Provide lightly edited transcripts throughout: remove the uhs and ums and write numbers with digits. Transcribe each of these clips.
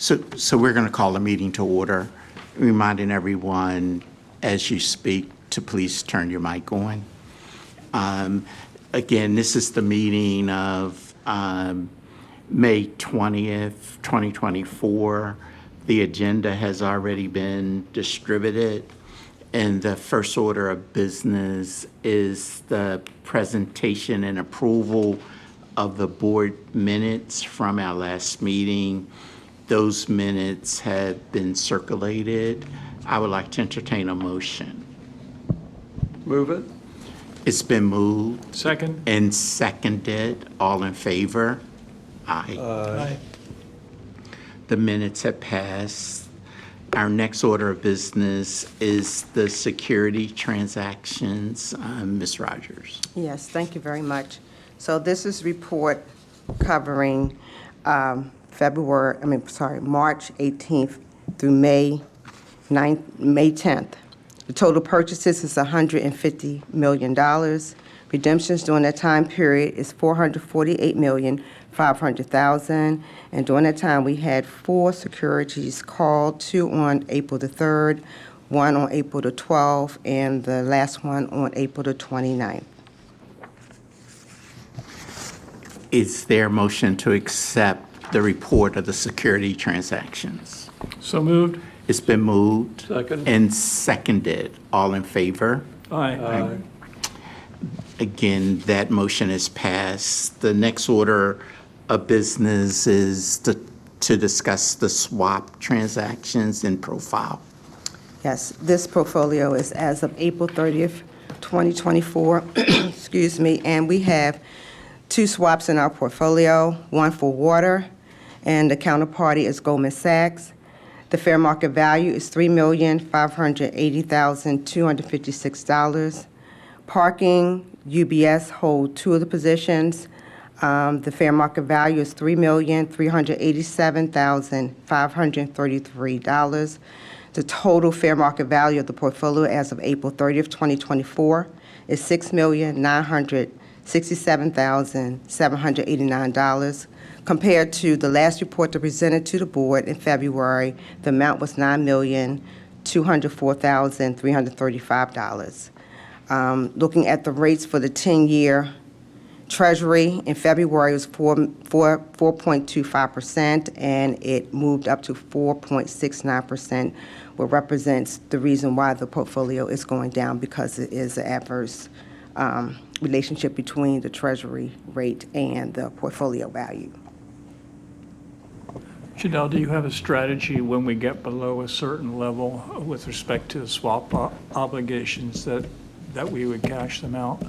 So we're going to call the meeting to order, reminding everyone as you speak to please turn your mic on. Again, this is the meeting of May 20th, 2024. The agenda has already been distributed, and the first order of business is the presentation and approval of the board minutes from our last meeting. Those minutes have been circulated. I would like to entertain a motion. Move it. It's been moved Second. and seconded. All in favor? Aye. Aye. The minutes have passed. Our next order of business is the security transactions. Ms. Rogers. Yes, thank you very much. So this is report covering March 18th through May 10th. The total purchases is $150 million. Redemptions during that time period is $448,500,000. And during that time, we had 4 securities called, 2 on April the 3rd, 1 on April the 12th, and the last one on April the 29th. Is there a motion to accept the report of the security transactions? So moved. It's been moved Second. and seconded. All in favor? Aye. Again, that motion is passed. The next order of business is to discuss the swap transactions in profile. Yes, this portfolio is as of April 30th, 2024, excuse me, and we have 2 swaps in our portfolio, one for water, and the counterparty is Goldman Sachs. The fair market value is $3,580,256. Parking, UBS hold 2 of the positions. The fair market value is $3,387,533. The total fair market value of the portfolio as of April 30th, 2024 is $6,967,789. Compared to the last report that presented to the board in February, the amount was $9,204,335. Looking at the rates for the 10-year Treasury, in February was 4.25%, and it moved up to 4.69%, which represents the reason why the portfolio is going down, because it is an adverse relationship between the Treasury rate and the portfolio value. Janelle, do you have a strategy when we get below a certain level with respect to the swap obligations that we would cash them out?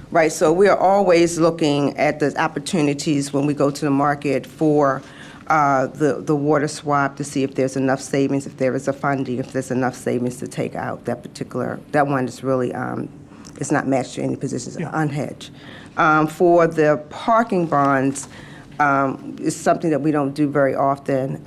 Right, so we are always looking at the opportunities when we go to the market for the water swap to see if there's enough savings, if there is a funding, if there's enough savings to take out that one is really, it's not matched to any positions, unhedged. For the parking bonds, it's something that we don't do very often.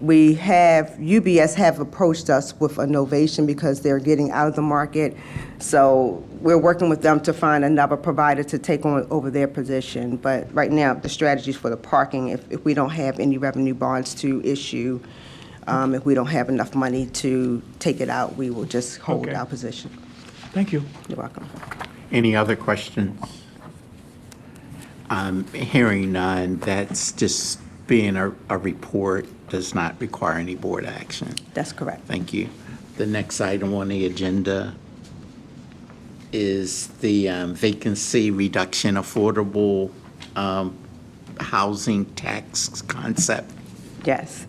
UBS have approached us with a novation because they're getting out of the market. So we're working with them to find another provider to take over their position. But right now, the strategies for the parking, if we don't have any revenue bonds to issue, if we don't have enough money to take it out, we will just hold Okay. our position. Thank you. You're welcome. Any other questions? Hearing none, that's just being a report, does not require any board action. That's correct. Thank you. The next item on the agenda is the vacancy reduction affordable housing tax concept. Yes.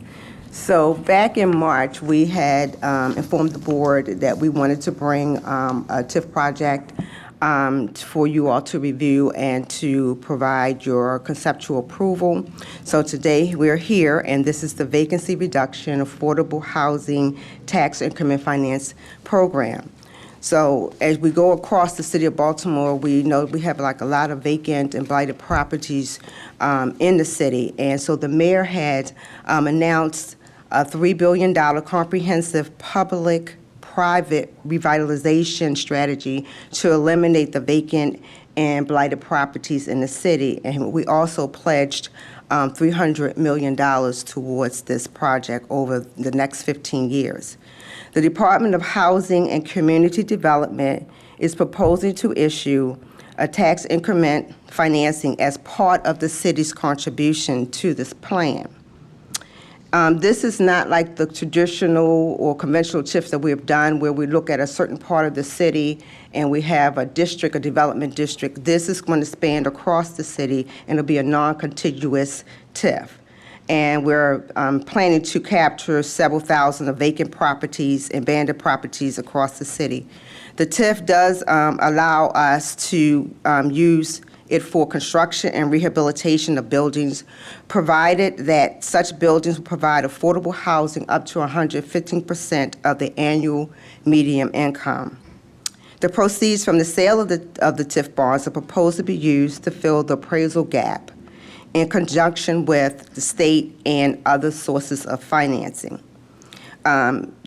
So back in March, we had informed the board that we wanted to bring a TIF project for you all to review and to provide your conceptual approval. So today we're here, and this is the Vacancy Reduction Affordable Housing Tax Increment Finance Program. So as we go across the city of Baltimore, we know we have like a lot of vacant and blighted properties in the city. And so the mayor had announced a $3 billion comprehensive public-private revitalization strategy to eliminate the vacant and blighted properties in the city. And we also pledged $300 million towards this project over the next 15 years. The Department of Housing and Community Development is proposing to issue a tax increment financing as part of the city's contribution to this plan. This is not like the traditional or conventional TIFs that we have done where we look at a certain part of the city and we have a district, a development district. This is going to span across the city and it'll be a non-contiguous TIF. And we're planning to capture several thousand of vacant properties and abandoned properties across the city. The TIF does allow us to use it for construction and rehabilitation of buildings, provided that such buildings will provide affordable housing up to 115% of the annual median income. The proceeds from the sale of the TIF bonds are proposed to be used to fill the appraisal gap in conjunction with the state and other sources of financing.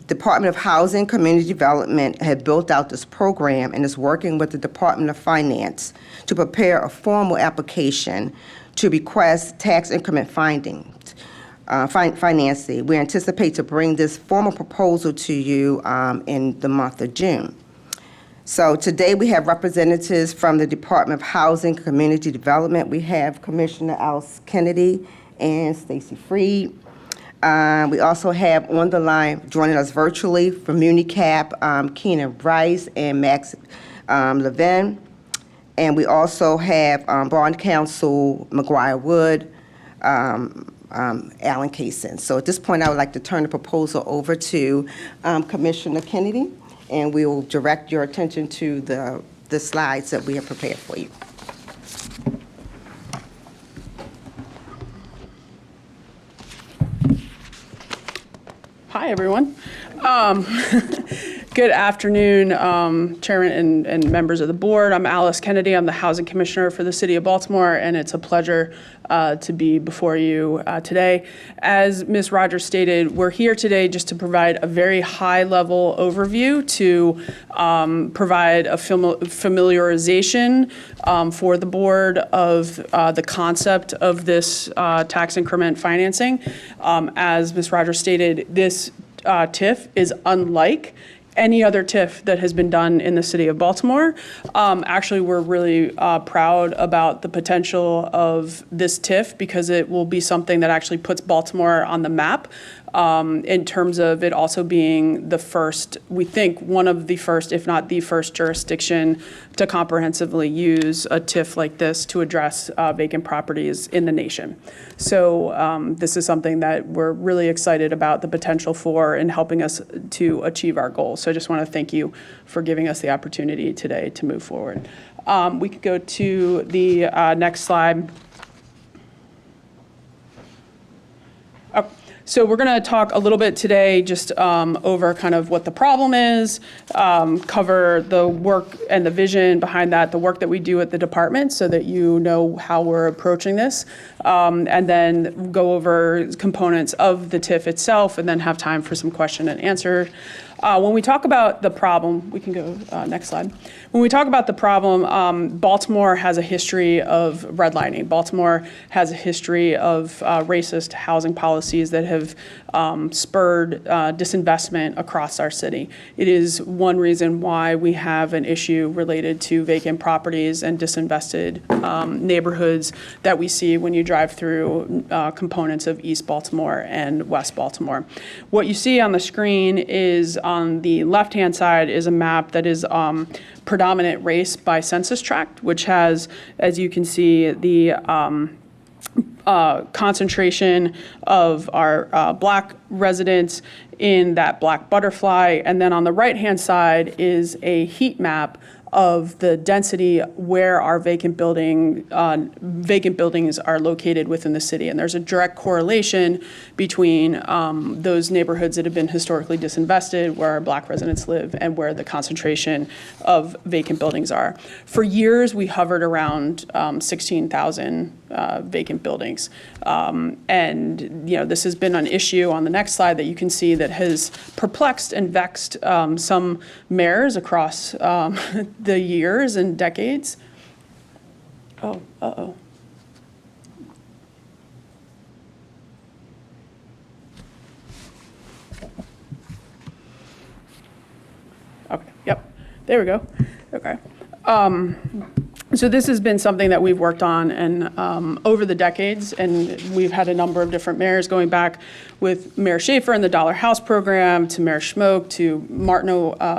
Department of Housing Community Development had built out this program and is working with the Department of Finance to prepare a formal application to request tax increment financing. We anticipate to bring this formal proposal to you in the month of June. So today we have representatives from the Department of Housing Community Development. We have Commissioner Alice Kennedy and Stacy Freed. We also have on the line, joining us virtually from MuniCap, Keenan Rice and Max Levin. And we also have Bond Counsel McGuire Wood, Alan Kaysen. So at this point, I would like to turn the proposal over to Commissioner Kennedy, and we will direct your attention to the slides that we have prepared for you. Hi, everyone. Good afternoon, Chairman and members of the board. I'm Alice Kennedy. I'm the Housing Commissioner for the City of Baltimore, and it's a pleasure to be before you today. As Ms. Rogers stated, we're here today just to provide a very high-level overview to provide a familiarization for the board of the concept of this tax increment financing. As Ms. Rogers stated, this TIF is unlike any other TIF that has been done in the city of Baltimore. Actually, we're really proud about the potential of this TIF because it will be something that actually puts Baltimore on the map in terms of it also being the first, we think, one of the first, if not the first jurisdiction to comprehensively use a TIF like this to address vacant properties in the nation. So this is something that we're really excited about the potential for in helping us to achieve our goals. So I just want to thank you for giving us the opportunity today to move forward. We could go to the next slide. So we're going to talk a little bit today just over kind of what the problem is, cover the work and the vision behind that, the work that we do at the department so that you know how we're approaching this, and then go over components of the TIF itself and then have time for some question and answer. When we talk about the problem, we can go next slide. When we talk about the problem, Baltimore has a history of redlining. Baltimore has a history of racist housing policies that have spurred disinvestment across our city. It is one reason why we have an issue related to vacant properties and disinvested neighborhoods that we see when you drive through components of East Baltimore and West Baltimore. What you see on the screen is on the left-hand side is a map that is predominant race by census tract, which has, as you can see, the concentration of our Black residents in that black butterfly. And then on the right-hand side is a heat map of the density where our vacant buildings are located within the city. And there's a direct correlation between those neighborhoods that have been historically disinvested, where our Black residents live, and where the concentration of vacant buildings are. For years, we hovered around 16,000 vacant buildings. And this has been an issue on the next slide that you can see that has perplexed and vexed some mayors across the years and decades. Oh, uh-oh. There we go. Okay. So this has been something that we've worked on and over the decades, and we've had a number of different mayors going back with Mayor Schaefer and the Dollar House program to Mayor Schmoke to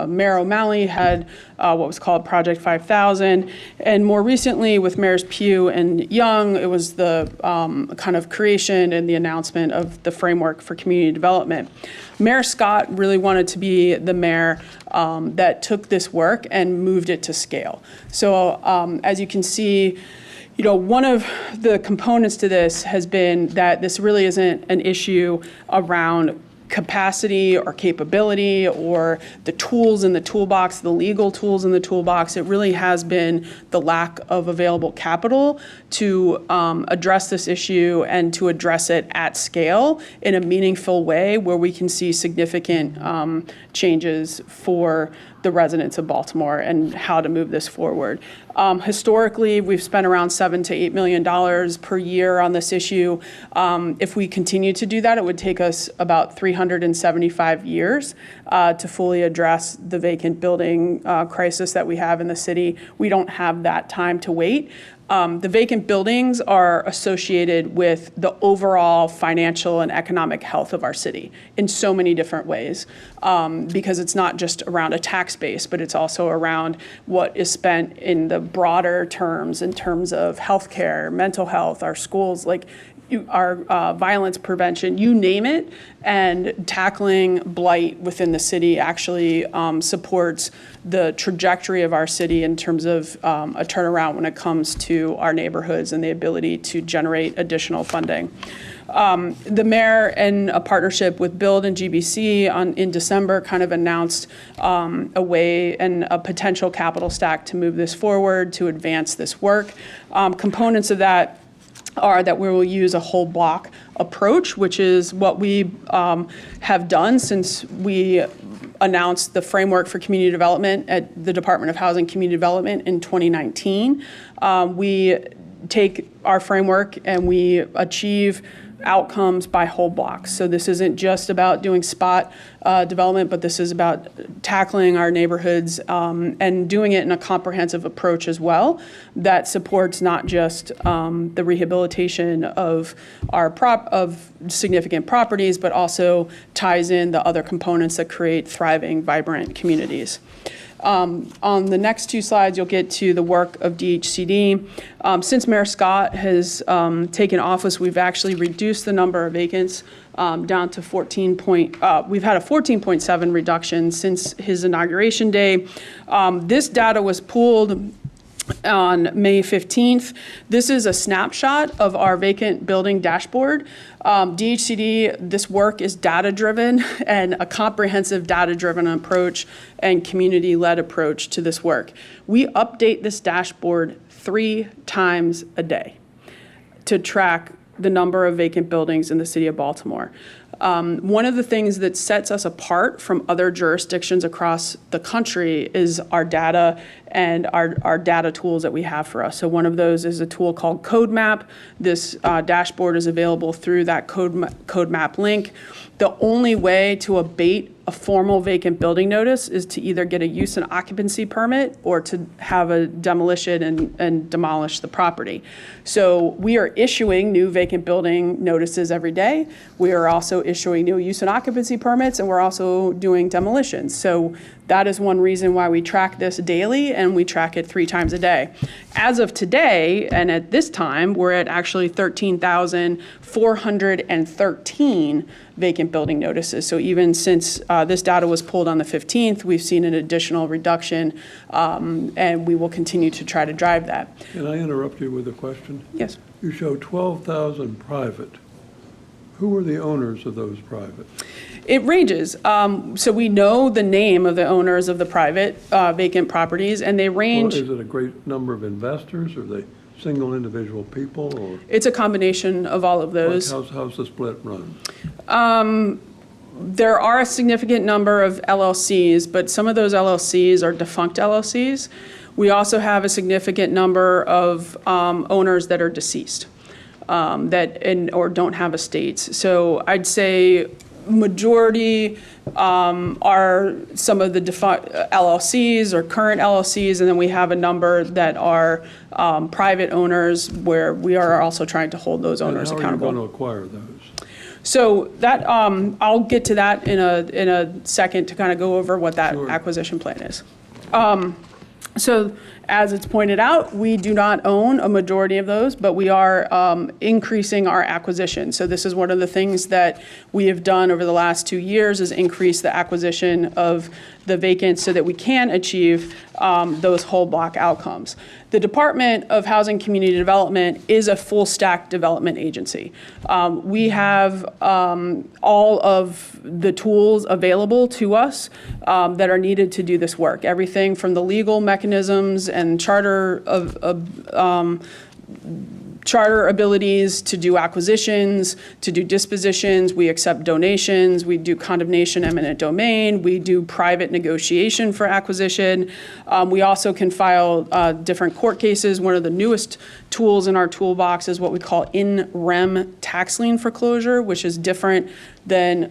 Mayor O'Malley had what was called Project 5000, and more recently with Mayors Pugh and Young, it was the kind of creation and the announcement of the framework for community development. Mayor Scott really wanted to be the mayor that took this work and moved it to scale. So as you can see, one of the components to this has been that this really isn't an issue around capacity or capability or the tools in the toolbox, the legal tools in the toolbox. It really has been the lack of available capital to address this issue and to address it at scale in a meaningful way where we can see significant changes for the residents of Baltimore and how to move this forward. Historically, we've spent around $7 to $8 million per year on this issue. If we continue to do that, it would take us about 375 years to fully address the vacant building crisis that we have in the city. We don't have that time to wait. The vacant buildings are associated with the overall financial and economic health of our city in so many different ways, because it's not just around a tax base, but it's also around what is spent in the broader terms in terms of healthcare, mental health, our schools, our violence prevention, you name it, and tackling blight within the city actually supports the trajectory of our city in terms of a turnaround when it comes to our neighborhoods and the ability to generate additional funding. The mayor, in a partnership with Build and GBC in December, kind of announced a way and a potential capital stack to move this forward, to advance this work. Components of that are that we will use a whole block approach, which is what we have done since we announced the framework for community development at the Department of Housing and Community Development in 2019. We take our framework and we achieve outcomes by whole blocks. So this isn't just about doing spot development, but this is about tackling our neighborhoods and doing it in a comprehensive approach as well that supports not just the rehabilitation of of significant properties, but also ties in the other components that create thriving, vibrant communities. On the next two slides, you'll get to the work of DHCD. Since Mayor Scott has taken office, we've actually reduced the number of vacants down to 14 we've had a 14.7 reduction since his inauguration day. This data was pulled on May 15th. This is a snapshot of our vacant building dashboard. DHCD, this work is data-driven and a comprehensive data-driven approach and community-led approach to this work. We update this dashboard 3 times a day to track the number of vacant buildings in the city of Baltimore. One of the things that sets us apart from other jurisdictions across the country is our data and our data tools that we have for us. So one of those is a tool called CodeMap. This dashboard is available through that CodeMap link. The only way to abate a formal vacant building notice is to either get a use and occupancy permit or to have a demolition and demolish the property. So we are issuing new vacant building notices every day. We are also issuing new use and occupancy permits, and we're also doing demolitions. So that is one reason why we track this daily, and we track it 3 times a day. As of today, and at this time, we're at actually 13,413 vacant building notices. So even since this data was pulled on the 15th, we've seen an additional reduction, and we will continue to try to drive that. Can I interrupt you with a question? Yes. You show 12,000 private. Who are the owners of those private? It ranges. So we know the name of the owners of the private vacant properties, and they range. Well, is it a great number of investors? Are they single individual people, or? It's a combination of all of those. How's the split run? There are a significant number of LLCs, but some of those LLCs are defunct LLCs. We also have a significant number of owners that are deceased or don't have estates. So I'd say majority are some of the LLCs or current LLCs, and then we have a number that are private owners where we are also trying to hold those owners And how are you accountable. going to acquire those? So that, I'll get to that in a second to kind of go over what that Sure. acquisition plan is. So as it's pointed out, we do not own a majority of those, but we are increasing our acquisition. So this is one of the things that we have done over the last 2 years, is increase the acquisition of the vacant so that we can achieve those whole block outcomes. The Department of Housing Community Development is a full stack development agency. We have all of the tools available to us that are needed to do this work. Everything from the legal mechanisms and charter abilities to do acquisitions, to do dispositions. We accept donations. We do condemnation, eminent domain. We do private negotiation for acquisition. We also can file different court cases. One of the newest tools in our toolbox is what we call in rem tax lien foreclosure, which is different than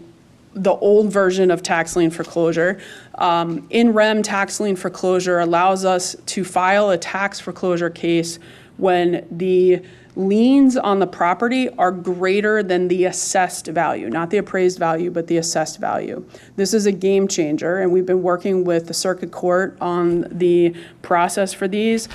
the old version of tax lien foreclosure. In rem tax lien foreclosure allows us to file a tax foreclosure case when the liens on the property are greater than the assessed value, not the appraised value, but the assessed value. This is a game changer, and we've been working with the circuit court on the process for these.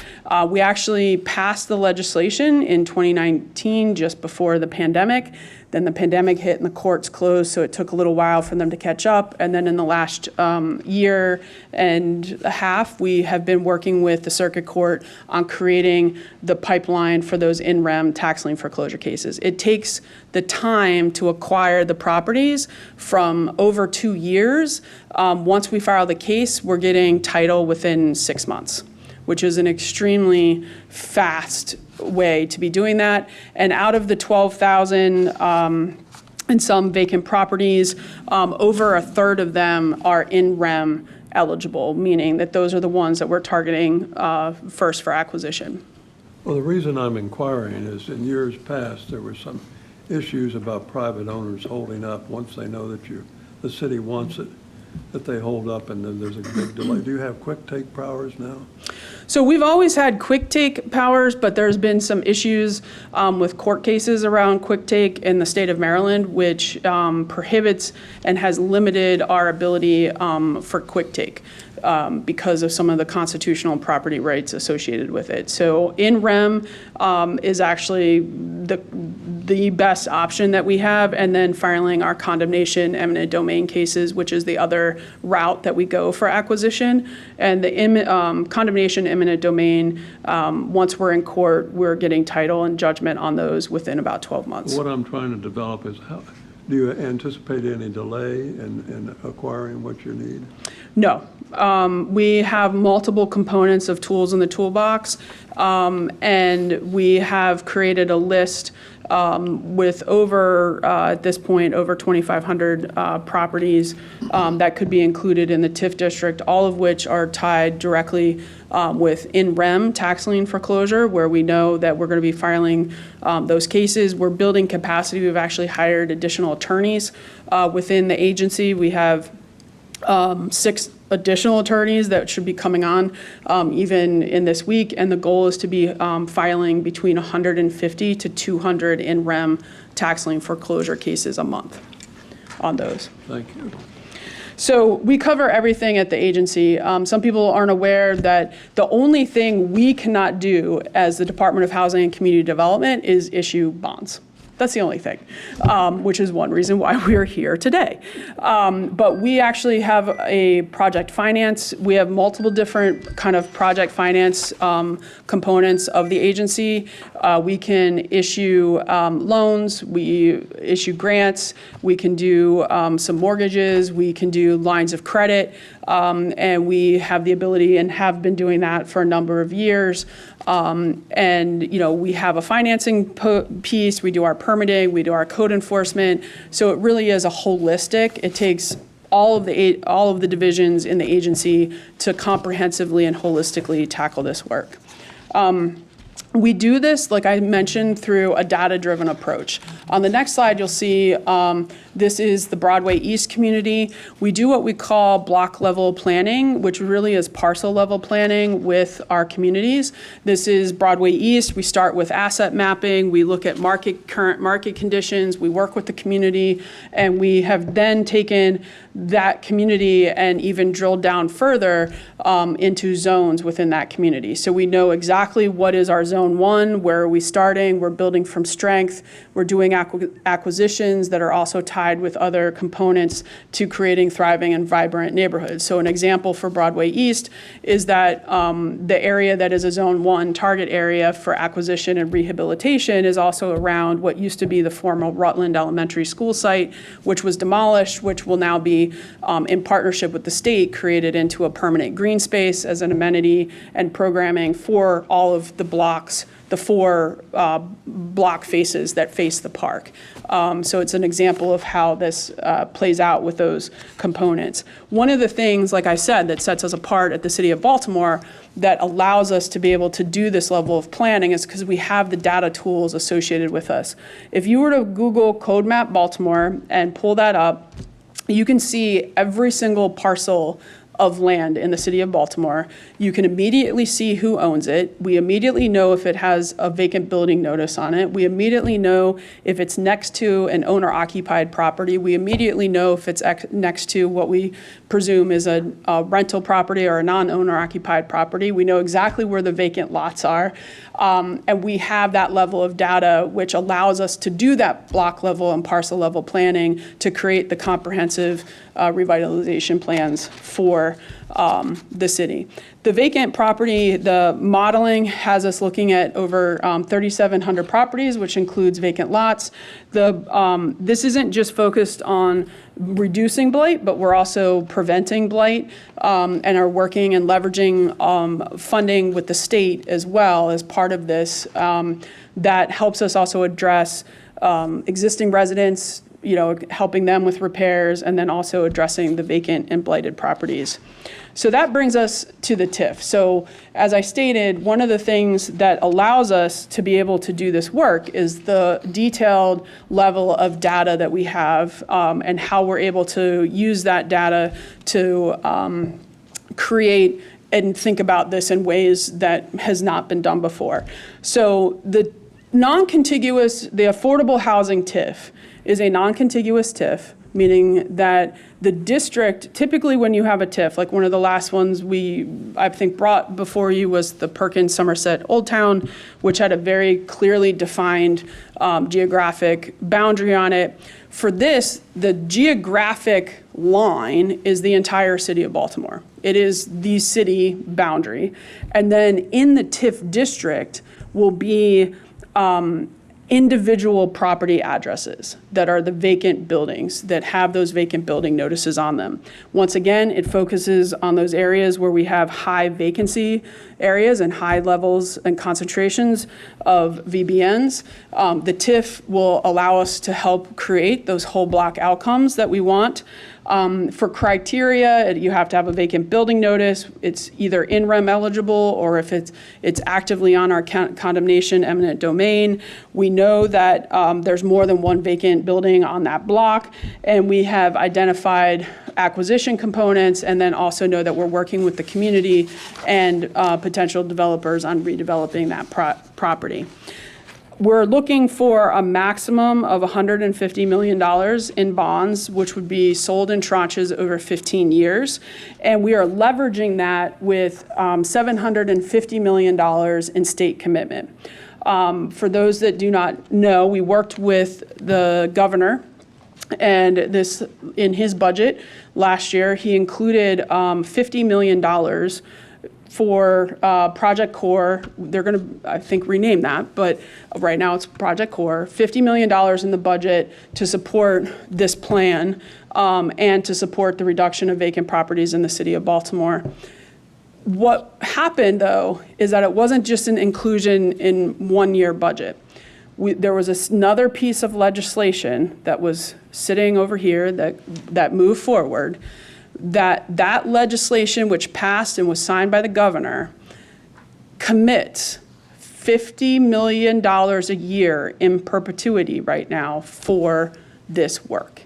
We actually passed the legislation in 2019, just before the pandemic. Then the pandemic hit and the courts closed, so it took a little while for them to catch up. And then in the last year and a half, we have been working with the circuit court on creating the pipeline for those in rem tax lien foreclosure cases. It takes the time to acquire the properties from over 2 years. Once we file the case, we're getting title within 6 months, which is an extremely fast way to be doing that. And out of the 12,000 and some vacant properties, over a third of them are in rem eligible, meaning that those are the ones that we're targeting first for acquisition. Well, the reason I'm inquiring is in years past, there were some issues about private owners holding up once they know that the city wants it, that they hold up, and then there's a big delay. Do you have quick take powers now? So we've always had quick take powers, but there's been some issues with court cases around quick take in the state of Maryland, which prohibits and has limited our ability for quick take because of some of the constitutional property rights associated with it. So in rem is actually the best option that we have, and then filing our condemnation eminent domain cases, which is the other route that we go for acquisition. And the condemnation eminent domain, once we're in court, we're getting title and judgment on those within about 12 months. What I'm trying to develop is do you anticipate any delay in acquiring what you need? No. We have multiple components of tools in the toolbox, and we have created a list with over, at this point, over 2,500 properties that could be included in the TIF district, all of which are tied directly with in rem tax lien foreclosure, where we know that we're going to be filing those cases. We're building capacity. We've actually hired additional attorneys within the agency. We have 6 additional attorneys that should be coming on even in this week, and the goal is to be filing between 150 to 200 in rem tax lien foreclosure cases a month on those. Thank you. So we cover everything at the agency. Some people aren't aware that the only thing we cannot do as the Department of Housing and Community Development is issue bonds. That's the only thing, which is one reason why we're here today. But we actually have a project finance. We have multiple different kind of project finance components of the agency. We can issue loans, we issue grants, we can do some mortgages, we can do lines of credit, and we have the ability and have been doing that for a number of years. And, you know, we have a financing piece, we do our permitting, we do our code enforcement. So it really is a holistic. It takes all of the divisions in the agency to comprehensively and holistically tackle this work. We do this, like I mentioned, through a data-driven approach. On the next slide, you'll see this is the Broadway East community. We do what we call block-level planning, which really is parcel-level planning with our communities. This is Broadway East. We start with asset mapping. We look at current market conditions. We work with the community, and we have then taken that community and even drilled down further into zones within that community. So we know exactly what is our zone 1, where are we starting, we're building from strength, we're doing acquisitions that are also tied with other components to creating thriving and vibrant neighborhoods. So an example for Broadway East is that the area that is a zone 1 target area for acquisition and rehabilitation is also around what used to be the former Rutland Elementary School site, which was demolished, which will now be in partnership with the state created into a permanent green space as an amenity and programming for all of the blocks, the 4 block faces that face the park. So it's an example of how this plays out with those components. One of the things, like I said, that sets us apart at the City of Baltimore that allows us to be able to do this level of planning is because we have the data tools associated with us. If you were to Google Code Map Baltimore and pull that up, you can see every single parcel of land in the City of Baltimore. You can immediately see who owns it. We immediately know if it has a vacant building notice on it. We immediately know if it's next to an owner-occupied property. We immediately know if it's next to what we presume is a rental property or a non-owner occupied property. We know exactly where the vacant lots are. And we have that level of data, which allows us to do that block level and parcel level planning to create the comprehensive revitalization plans for the city. The vacant property, the modeling has us looking at over 3,700 properties, which includes vacant lots. This isn't just focused on reducing blight, but we're also preventing blight and are working and leveraging funding with the state as well as part of this that helps us also address existing residents, helping them with repairs, and then also addressing the vacant and blighted properties. So that brings us to the TIF. So as I stated, one of the things that allows us to be able to do this work is the detailed level of data that we have and how we're able to use that data to create and think about this in ways that has not been done before. So the affordable housing TIF is a non-contiguous TIF, meaning that the district, typically when you have a TIF, like one of the last ones I think brought before you was the Perkins Somerset Old Town, which had a very clearly defined geographic boundary on it. For this, the geographic line is the entire City of Baltimore. It is the city boundary. And then in the TIF district will be individual property addresses that are the vacant buildings that have those vacant building notices on them. Once again, it focuses on those areas where we have high vacancy areas and high levels and concentrations of VBNs. The TIF will allow us to help create those whole block outcomes that we want. For criteria, you have to have a vacant building notice. It's either in REM eligible or if it's actively on our condemnation eminent domain. We know that there's more than one vacant building on that block, and we have identified acquisition components and then also know that we're working with the community and potential developers on redeveloping that property. We're looking for a maximum of $150 million in bonds, which would be sold in tranches over 15 years. And we are leveraging that with $750 million in state commitment. For those that do not know, we worked with the governor, and this in his budget last year, he included $50 million for Project Core. They're going to, I think, rename that, but right now it's Project Core. $50 million in the budget to support this plan and to support the reduction of vacant properties in the City of Baltimore. What happened, though, is that it wasn't just an inclusion in one-year budget. There was another piece of legislation that was sitting over here that moved forward. That legislation, which passed and was signed by the governor, commits $50 million a year in perpetuity right now for this work,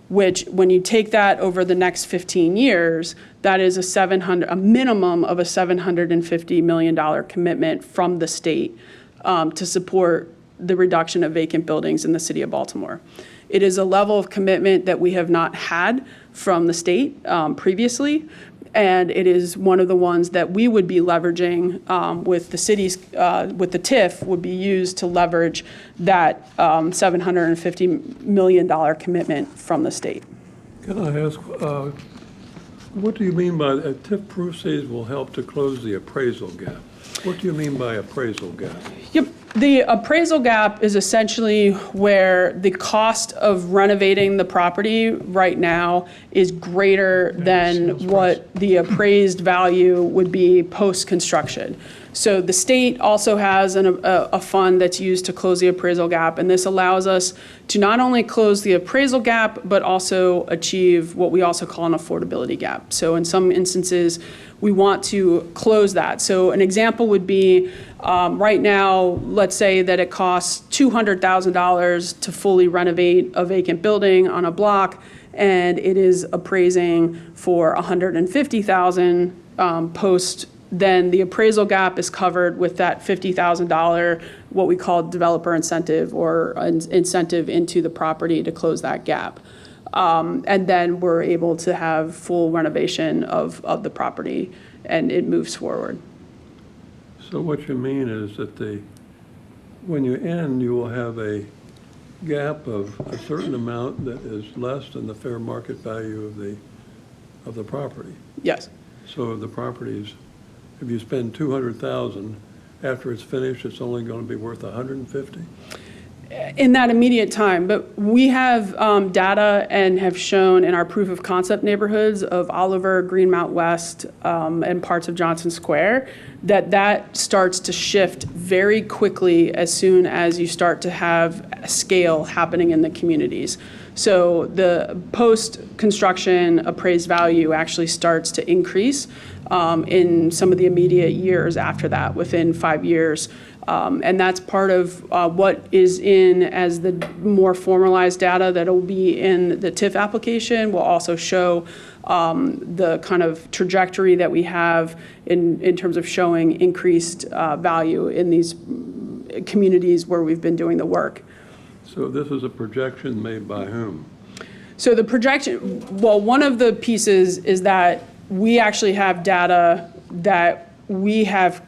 which when you take that over the next 15 years, that is a minimum of a $750 million commitment from the state to support the reduction of vacant buildings in the city of Baltimore. It is a level of commitment that we have not had from the state previously, and it is one of the ones that we would be leveraging with the cities, with the TIF, would be used to leverage that $750 million commitment from the state. Can I ask, what do you mean by TIF proceeds will help to close the appraisal gap? What do you mean by appraisal gap? Yep. The appraisal gap is essentially where the cost of renovating the property right now is greater than what the appraised value would be post-construction. So the state also has a fund that's used to close the appraisal gap, and this allows us to not only close the appraisal gap, but also achieve what we also call an affordability gap. So in some instances, we want to close that. So an example would be, right now, let's say that it costs $200,000 to fully renovate a vacant building on a block, and it is appraising for $150,000 post. Then the appraisal gap is covered with that $50,000, what we call developer incentive or incentive into the property to close that gap. And then we're able to have full renovation of the property, and it moves forward. So what you mean is that when you end, you will have a gap of a certain amount that is less than the fair market value of the property. Yes. So the properties, if you spend $200,000, after it's finished, it's only going to be worth $150,000? In that immediate time, but we have data and have shown in our proof of concept neighborhoods of Oliver, Greenmount West, and parts of Johnson Square, that starts to shift very quickly as soon as you start to have scale happening in the communities. So the post-construction appraised value actually starts to increase in some of the immediate years after that, within 5 years. And that's part of what is in as the more formalized data that will be in the TIF application will also show the kind of trajectory that we have in terms of showing increased value in these communities where we've been doing the work. So this is a projection made by whom? So the projection, well, one of the pieces is that we actually have data that we have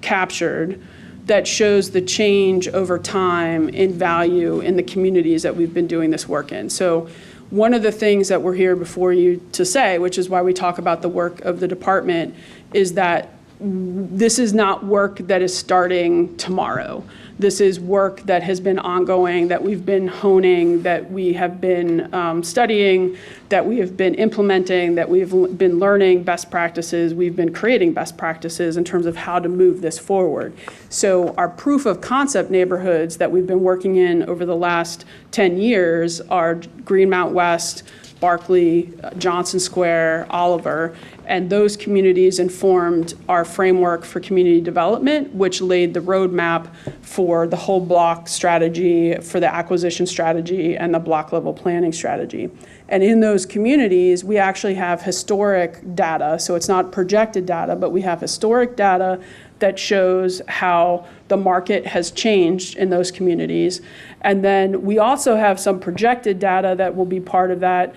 captured that shows the change over time in value in the communities that we've been doing this work in. So one of the things that we're here before you to say, which is why we talk about the work of the department, is that this is not work that is starting tomorrow. This is work that has been ongoing, that we've been honing, that we have been studying, that we have been implementing, that we've been learning best practices, we've been creating best practices in terms of how to move this forward. So our proof of concept neighborhoods that we've been working in over the last 10 years are Greenmount West, Barclay, Johnson Square, Oliver, and those communities informed our framework for community development, which laid the roadmap for the whole block strategy, for the acquisition strategy, and the block level planning strategy. And in those communities, we actually have historic data, so it's not projected data, but we have historic data that shows how the market has changed in those communities. And then we also have some projected data that will be part of that.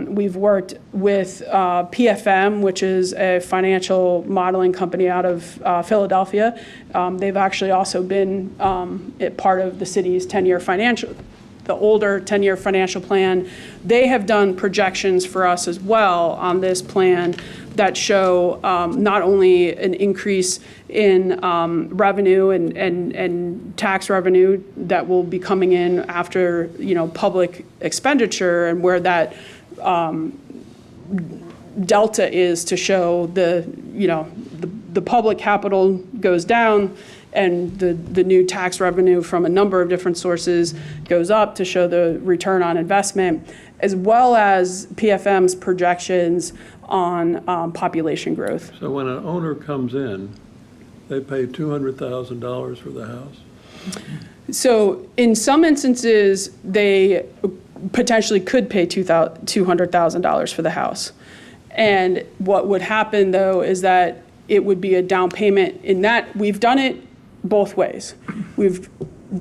We've worked with PFM, which is a financial modeling company out of Philadelphia. They've actually also been part of the city's 10-year financial, the older 10-year financial plan. They have done projections for us as well on this plan that show not only an increase in revenue and tax revenue that will be coming in after, public expenditure, and where that delta is to show the public capital goes down and the new tax revenue from a number of different sources goes up to show the return on investment, as well as PFM's projections on population growth. So when an owner comes in They pay $200,000 for the house? So in some instances, they potentially could pay $200,000 for the house. And what would happen, though, is that it would be a down payment. In that, we've done it both ways. We've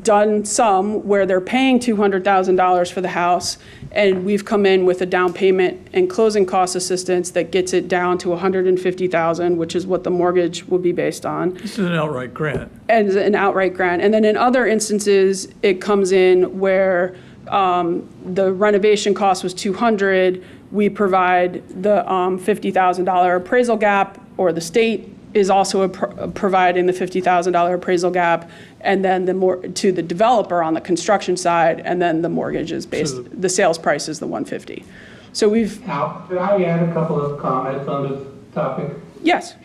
done some where they're paying $200,000 for the house, and we've come in with a down payment and closing cost assistance that gets it down to $150,000, which is what the mortgage will be based on, This is an outright grant. as an outright grant. And then in other instances, it comes in where the renovation cost was $200,000, we provide the $50,000 appraisal gap, or the state is also providing the $50,000 appraisal gap, and then to the developer on the construction side, and then the mortgage is based, the sales price is the $150,000. So we've, Now, could I add a couple of comments on this topic? yes,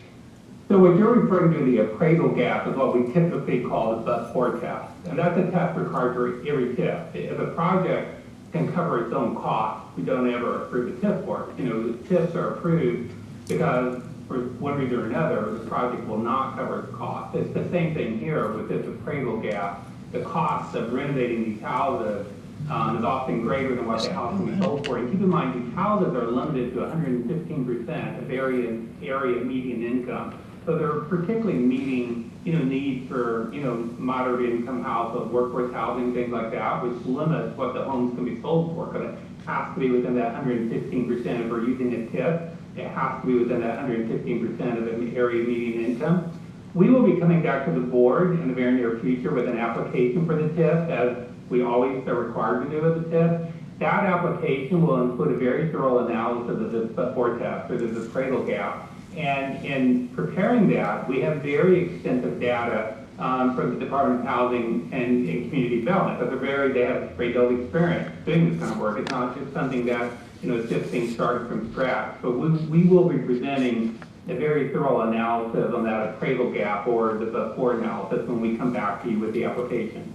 So what you're referring to, the appraisal gap, is what we typically call the but-for test. And that's a test required for every TIF. If a project can cover its own costs, we don't ever approve a TIF for it. You know, the TIFs are approved because for one reason or another, the project will not cover its costs. It's the same thing here with this appraisal gap. The cost of renovating these houses is often greater than what the house can be sold for. And keep in mind, these houses are limited to 115% of area median income. So they're particularly meeting, needs for, moderate income households, workforce housing, things like that, which limits what the homes can be sold for. Because it has to be within that 115% if we're using a TIF. It has to be within that 115% of the area median income. We will be coming back to the board in the very near future with an application for the TIF, as we always are required to do with the TIF. That application will include a very thorough analysis of this but-for test, or this appraisal gap. And in preparing that, we have very extensive data from the Department of Housing and Community Development, because they have a great deal of experience doing this kind of work. It's not just something that, is just being started from scratch. But we will be presenting a very thorough analysis on that appraisal gap, or the but-for analysis, when we come back to you with the application.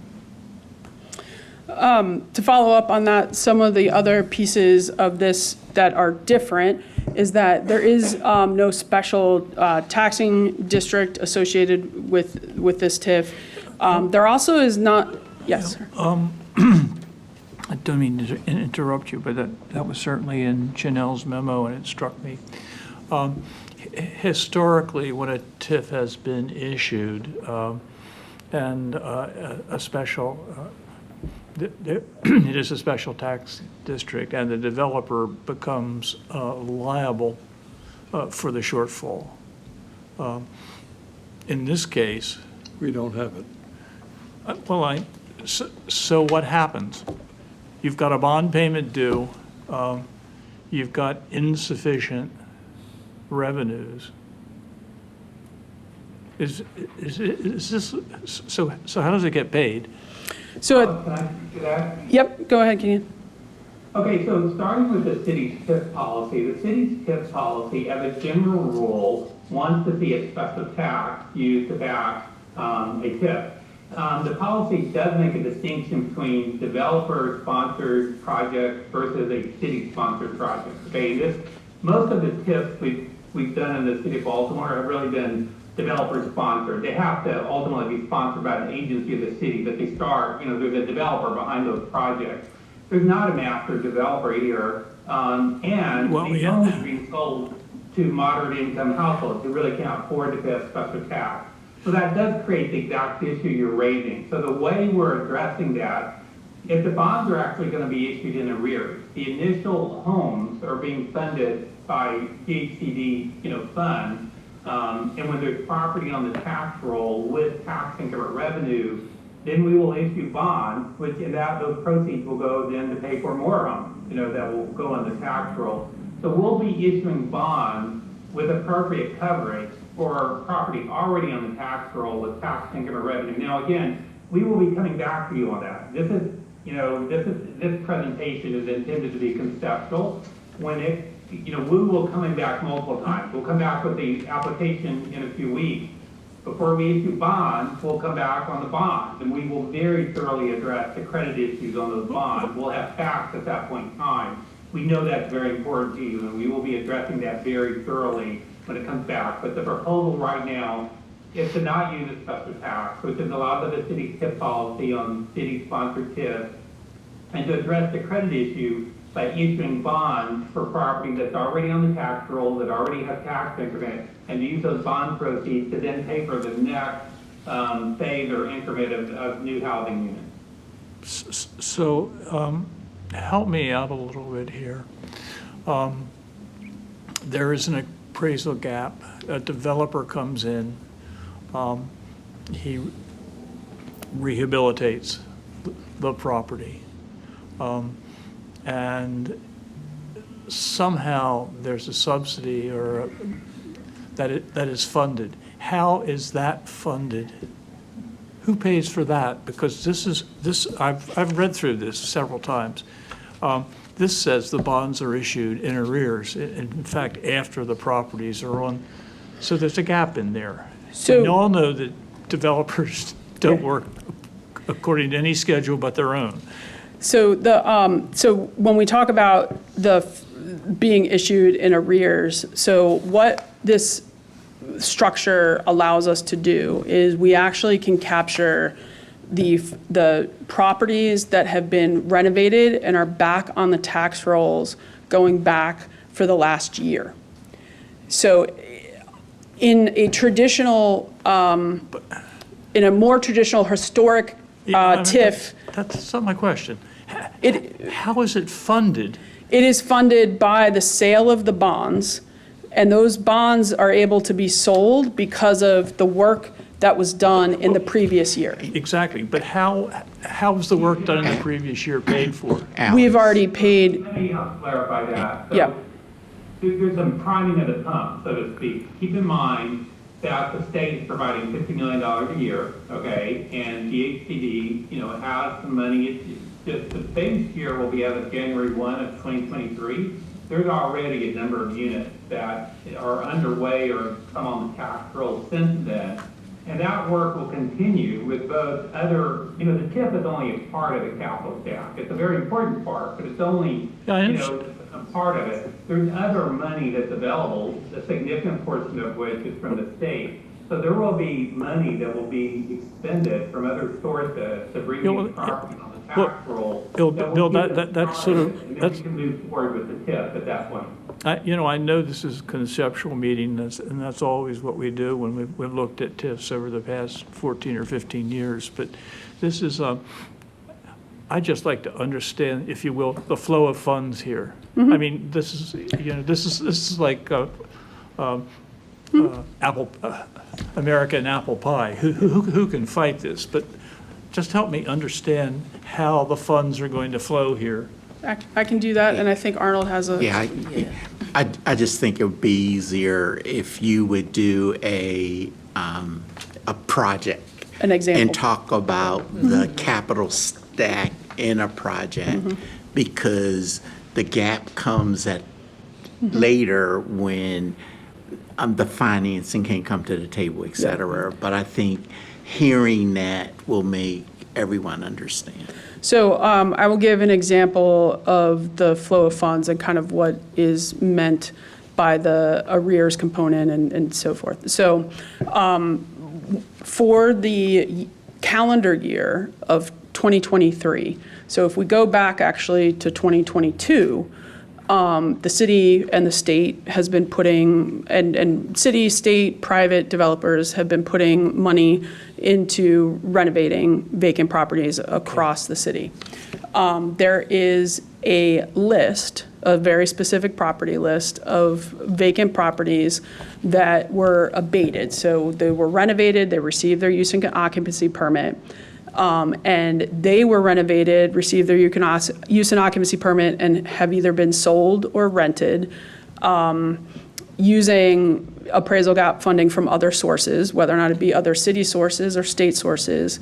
to follow up on that, some of the other pieces of this that are different is that there is no special taxing district associated with this TIF. There also is not, yes, sir. I don't mean to interrupt you, but that was certainly in Janelle's memo, and it struck me. Historically, when a TIF has been issued, and a special, it is a special tax district, and the developer becomes liable for the shortfall. In this case, We don't have it. so what happens? You've got a bond payment due, you've got insufficient revenues. Is this, so how does it get paid? So, Can I speak to that? yep, go ahead, Kenyon. Okay, so starting with the city's TIF policy, the city's TIF policy, as a general rule, wants to see a special tax used to back a TIF. The policy does make a distinction between developer-sponsored projects versus a city-sponsored project. Okay, most of the TIFs we've done in the city of Baltimore have really been developer-sponsored. They have to ultimately be sponsored by an agency of the city, but they start, there's a developer behind those projects. There's not a master developer here, and these homes are being sold to moderate income households who really can't afford to pay a special tax. So that does create the exact issue you're raising. So the way we're addressing that, if the bonds are actually going to be issued in arrears, the initial homes are being funded by DHCD, funds, and when there's property on the tax roll with tax increment revenue, then we will issue bonds, which those proceeds will go then to pay for more homes, that will go on the tax roll. So we'll be issuing bonds with appropriate coverage for property already on the tax roll with tax increment revenue. Now, again, we will be coming back to you on that. This presentation is intended to be conceptual. We will coming back multiple times. We'll come back with the application in a few weeks. Before we issue bonds, we'll come back on the bonds, and we will very thoroughly address the credit issues on those bonds. We'll have facts at that point in time. We know that's very important to you, and we will be addressing that very thoroughly when it comes back. But the proposal right now is to not use a special tax, which is a lot of the city's TIF policy on city-sponsored TIF, and to address the credit issue by issuing bonds for property that's already on the tax roll, that already has tax increment, and to use those bond proceeds to then pay for the next phase or increment of new housing units. So, help me out a little bit here. There is an appraisal gap. A developer comes in, he rehabilitates the property. And somehow there's a subsidy or that is funded. How is that funded? Who pays for that? Because I've read through this several times. This says the bonds are issued in arrears, in fact, after the properties are on. So there's a gap in there. So- We all know that developers don't work according to any schedule but their own. So so when we talk about being issued in arrears, so what this structure allows us to do is we actually can capture the properties that have been renovated and are back on the tax rolls going back for the last year. So in a traditional, in a more traditional historic TIF, That's not my question. it, How is it funded? It is funded by the sale of the bonds, and those bonds are able to be sold because of the work that was done in the previous year. Exactly, but how was the work done in the previous year paid for? We've already paid, Let me help clarify that. So Yeah. There's some priming of the pump, so to speak. Keep in mind that the state is providing $50 million a year, okay? And DHCD, has some money. The base year will be as of January 1 of 2023. There's already a number of units that are underway or come on the tax roll since then. And that work will continue with both other, the TIF is only a part of the capital stack. It's a very important part, but it's only, Yeah, I understand. a part of it. There's other money that's available, a significant portion of which is from the state. So there will be money that will be expended from other sources to bring Yeah, well, these properties on the well, tax roll. Bill, that will Bill, give that- us that's sort of- profit, and then that's- we can move forward with the TIF at that point. I know this is a conceptual meeting, and that's always what we do when we've looked at TIFs over the past 14 or 15 years. But this is, I'd just like to understand, if you will, the flow of funds here. I mean, this is like American apple pie. Who can fight this? But just help me understand how the funds are going to flow here. I can do that, and I think Arnold has a. Yeah, I just think it would be easier if you would do a project. An example. And talk about the capital stack in a project, because the gap comes at later when the financing can come to the table, et cetera. But I think hearing that will make everyone understand. So I will give an example of the flow of funds and kind of what is meant by the arrears component and so forth. So for the calendar year of 2023, so if we go back actually to 2022, the city and the state has been putting, and city, state, private developers have been putting money into renovating vacant properties across the city. There is a list, a very specific property list of vacant properties that were abated. So they were renovated, they received their use and occupancy permit, and they were renovated, received their use and occupancy permit, and have either been sold or rented using appraisal gap funding from other sources, whether or not it be other city sources or state sources,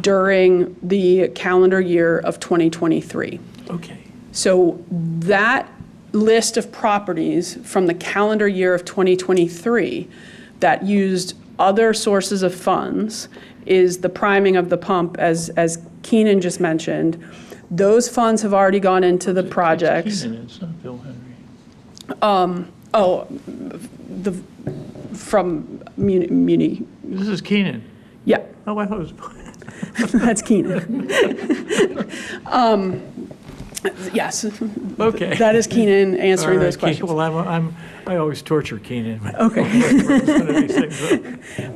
during the calendar year of 2023. Okay. So that list of properties from the calendar year of 2023 that used other sources of funds is the priming of the pump, as Keenan just mentioned. Those funds have already gone into the projects. Keenan, it's not Bill Henry. from Muni. This is Keenan. Yeah, Oh, I thought it was, that's Keenan. Yes, okay. that is Keenan answering All those right, questions. Well, I always torture Keenan. Okay. Yeah,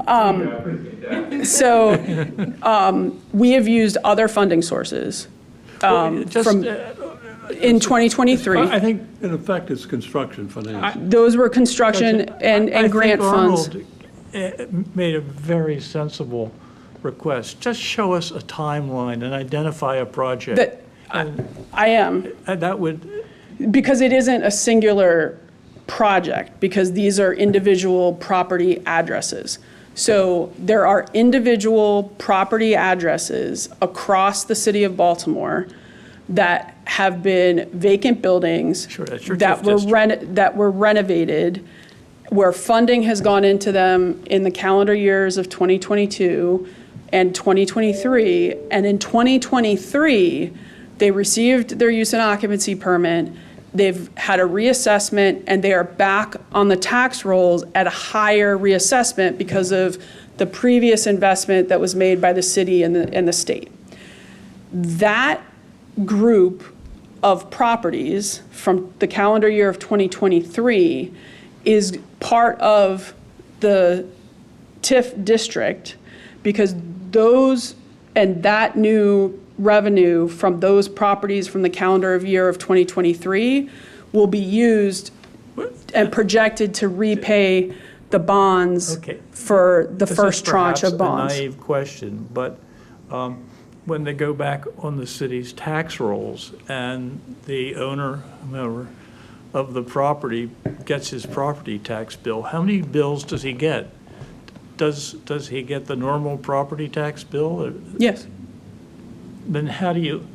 I appreciate that. So we have used other funding sources Just, from, in 2023. I think In effect, it's construction financing. Those were construction and grant funds. I think Arnold made a very sensible request. Just show us a timeline and identify a project. That, I am, And that would, because it isn't a singular project, because these are individual property addresses. So there are individual property addresses across the city of Baltimore that have been vacant buildings Sure, that's your that TIF were district. that were renovated, where funding has gone into them in the calendar years of 2022 and 2023. And in 2023, they received their use and occupancy permit. They've had a reassessment, and they are back on the tax rolls at a higher reassessment because of the previous investment that was made by the city and the state. That group of properties from the calendar year of 2023 is part of the TIF district, because those and that new revenue from those properties from the calendar of year of 2023 will be used and projected to repay the bonds Okay. for the this is first tranche of bonds. perhaps a naive question, but when they go back on the city's tax rolls and the owner of the property gets his property tax bill, how many bills does he get? Does he get the normal property tax bill? Yes. Then how do you,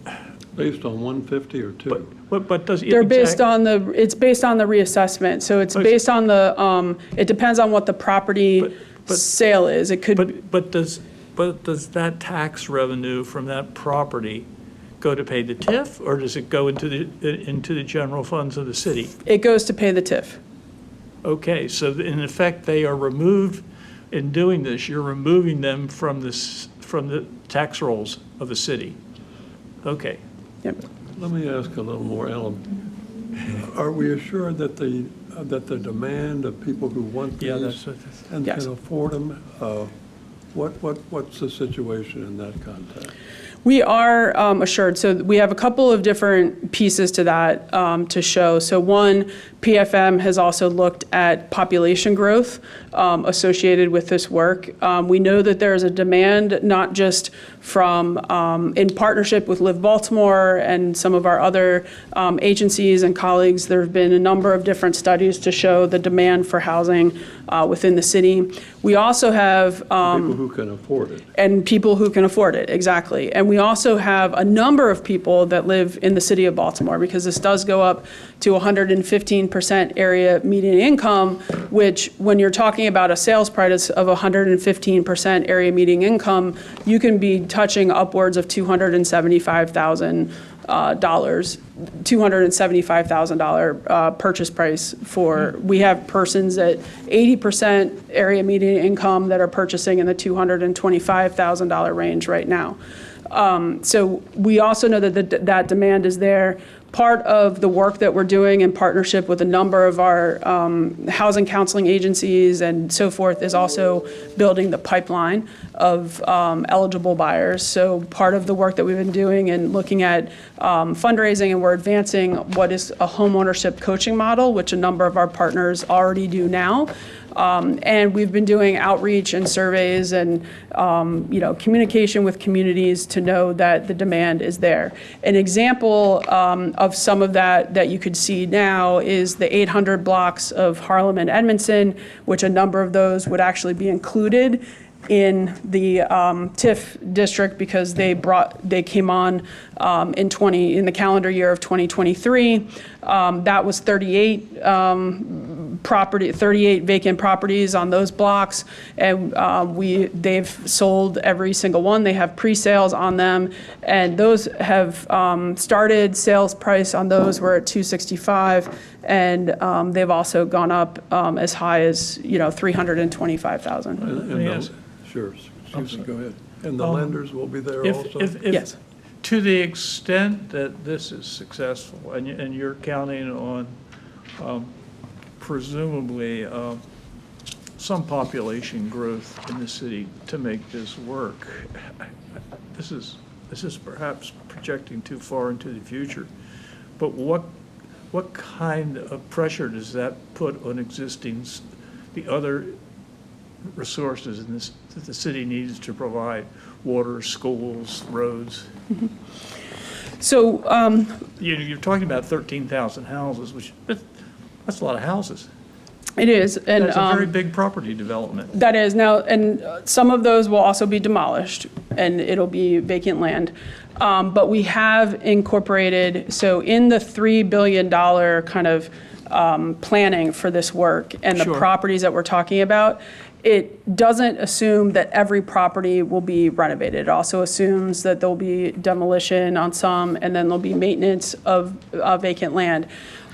Based on 150 or 2? but does? They're based on it's based on the reassessment. So it's based on the, it depends on what the property but- sale is. It could, But does that tax revenue from that property go to pay the TIF, or does it go into the general funds of the city? it goes to pay the TIF. Okay, so in effect, they are removed, in doing this, you're removing them from the tax rolls of the city. Okay. Yep. Let me ask a little more, Ellen. Are we assured that the demand of people who want Yeah, these that's, and Yes. can afford them, what's the situation in that context? We are assured. So we have a couple of different pieces to that to show. So one, PFM has also looked at population growth associated with this work. We know that there is a demand, not just from, in partnership with Live Baltimore and some of our other agencies and colleagues, there have been a number of different studies to show the demand for housing within the city. We also have People who can afford it. and people who can afford it, exactly. And we also have a number of people that live in the city of Baltimore, because this does go up to 115% area median income, which, when you're talking about a sales price of 115% area median income, you can be touching upwards of $275,000 purchase price for, we have persons at 80% area median income that are purchasing in the $225,000 range right now. So we also know that that demand is there. Part of the work that we're doing in partnership with a number of our housing counseling agencies and so forth is also building the pipeline of eligible buyers. So part of the work that we've been doing and looking at fundraising, and we're advancing what is a homeownership coaching model, which a number of our partners already do now. And we've been doing outreach and surveys and, communication with communities to know that the demand is there. An example of some of that you could see now is the 800 blocks of Harlem and Edmondson, which a number of those would actually be included in the TIF district, because they came on in the calendar year of 2023. That was 38 38 vacant properties on those blocks, and they've sold every single one. They have pre-sales on them, and those have started. Sales price on those were at $265, and they've also gone up as high as, $325,000. And Yes. Sure, excuse me, go ahead. And the lenders will be there If, also? if, Yes. to the extent that this is successful, and you're counting on presumably some population growth in the city to make this work, this is perhaps projecting too far into the future, but what kind of pressure does that put on the other resources in this, that the city needs to provide, water, schools, roads? So You're talking about 13,000 houses, which, that's a lot of houses. it is, and That's a very big property development. that is now, and some of those will also be demolished, and it'll be vacant land. But we have incorporated, so in the $3 billion kind of planning for this work and the Sure. properties that we're talking about, it doesn't assume that every property will be renovated. It also assumes that there'll be demolition on some, and then there'll be maintenance of vacant land.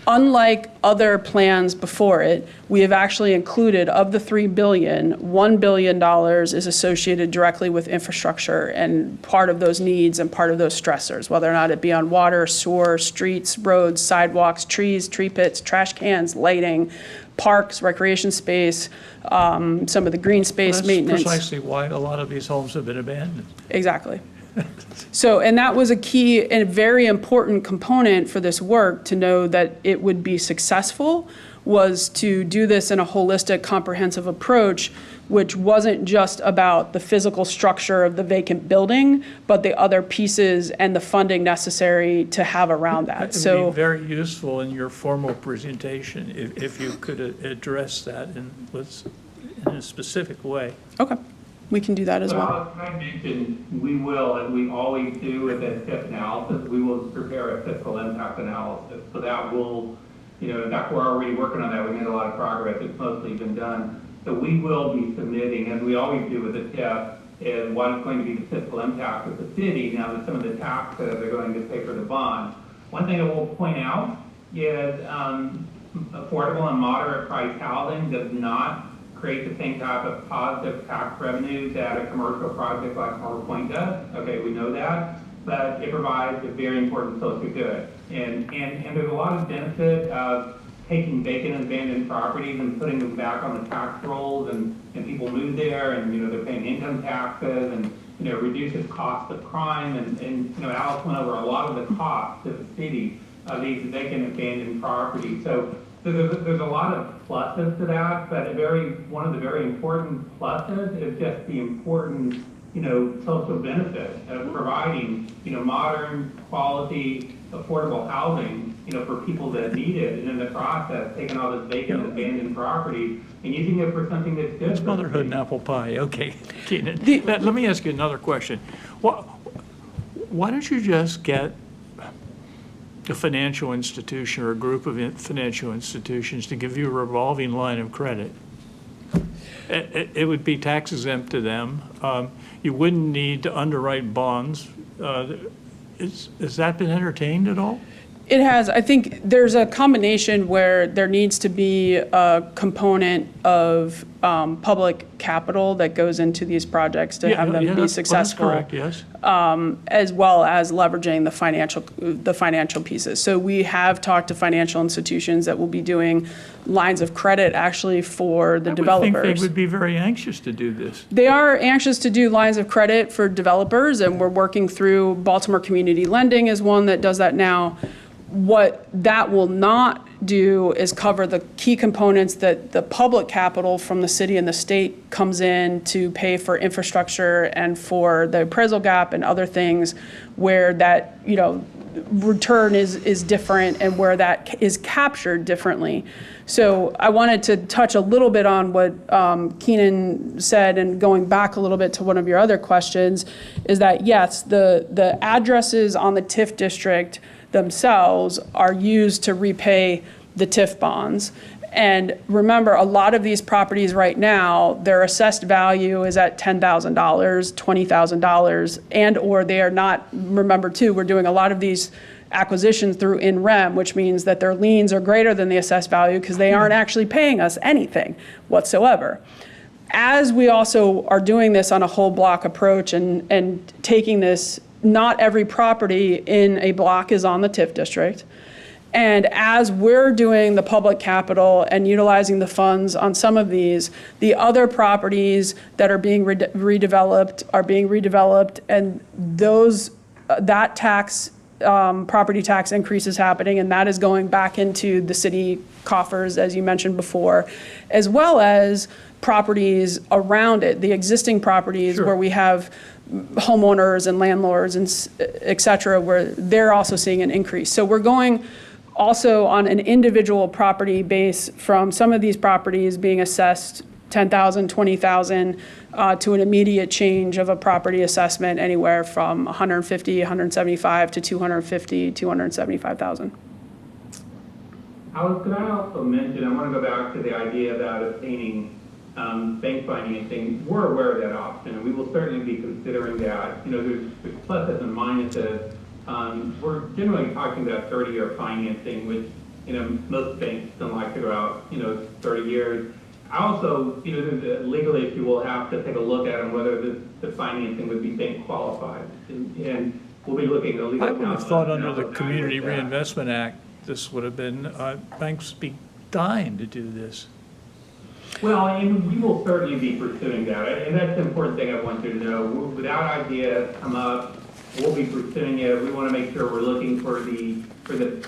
Unlike other plans before it, we have actually included, of the $3 billion, $1 billion is associated directly with infrastructure and part of those needs and part of those stressors, whether or not it be on water, sewer, streets, roads, sidewalks, trees, tree pits, trash cans, lighting, parks, recreation space, some of the green space maintenance. That's precisely why a lot of these homes have been abandoned. Exactly. So, and that was a key and very important component for this work to know that it would be successful, was to do this in a holistic, comprehensive approach, which wasn't just about the physical structure of the vacant building, but the other pieces and the funding necessary to have around that. It would be So, very useful in your formal presentation if you could address that in a specific way. okay, we can do that as So well. Alex, can I mention, we will, as we always do with a TIF analysis, we will prepare a fiscal impact analysis. So that will, in fact, we're already working on that. We made a lot of progress. It's mostly been done. So we will be submitting, as we always do with the TIF, is what is going to be the fiscal impact of the city. Now that some of the taxes are going to pay for the bond. One thing I will point out is affordable and moderate price housing does not create the same type of positive tax revenue that a commercial project like Harbor Point does. Okay, we know that, but it provides a very important social good. And there's a lot of benefit of taking vacant and abandoned properties and putting them back on the tax rolls, and people move there, and they're paying income taxes, and reduces cost of crime, and Alice went over a lot of the costs to the city of these vacant and abandoned properties. So there's a lot of pluses to that, but one of the very important pluses is just the important social benefit of providing modern, quality, affordable housing for people that need it, and in the process taking all this vacant and abandoned property and using it for something that's good. It's for motherhood the and city. apple pie, okay. Keenan. Let me ask you another question. Why don't you just get a financial institution or a group of financial institutions to give you a revolving line of credit? It would be tax exempt to them. You wouldn't need to underwrite bonds. Has that been entertained at all? It has. I think there's a combination where there needs to be a component of public capital that goes into these projects to have them be successful. That's correct, yes. As well as leveraging the financial pieces. So we have talked to financial institutions that will be doing lines of credit actually for the developers. I would think they would be very anxious to do this. They are anxious to do lines of credit for developers, and we're working through Baltimore Community Lending is one that does that now. What that will not do is cover the key components that the public capital from the city and the state comes in to pay for infrastructure and for the appraisal gap and other things where that, return is different and where that is captured differently. So I wanted to touch a little bit on what Keenan said, and going back a little bit to one of your other questions, is that yes, the addresses on the TIF district themselves are used to repay the TIF bonds. And remember, a lot of these properties right now, their assessed value is at $10,000, $20,000, and/or they are not, remember too, we're doing a lot of these acquisitions through in rem, which means that their liens are greater than the assessed value because they aren't actually paying us anything whatsoever. As we also are doing this on a whole block approach and taking this, not every property in a block is on the TIF district. And as we're doing the public capital and utilizing the funds on some of these, the other properties that are being redeveloped are being redeveloped, and those, that tax, property tax increase is happening, and that is going back into the city coffers, as you mentioned before, as well as properties around it, the existing properties where we have homeowners and landlords and et cetera, where they're also seeing an increase. So we're going also on an individual property base from some of these properties being assessed 10,000, 20,000 to an immediate change of a property assessment anywhere from 150, 175 to 250, 275,000. Alice, could I also mention, I want to go back to the idea about obtaining bank financing. We're aware of that option, and we will certainly be considering that. You know, there's pluses and minuses. We're generally talking about 30-year financing, which, you know, most banks don't like to go out, 30 years. I also, there's a legal issue we'll have to take a look at on whether the financing would be bank qualified. And we'll be looking at legal I would have counsel thought and under the also Community evaluate that. Reinvestment Act, this would have been, banks be dying to do this. Well, and we will certainly be pursuing that, and that's the important thing I want you to know. Without ideas come up, we'll be pursuing it. We want to make sure we're looking for the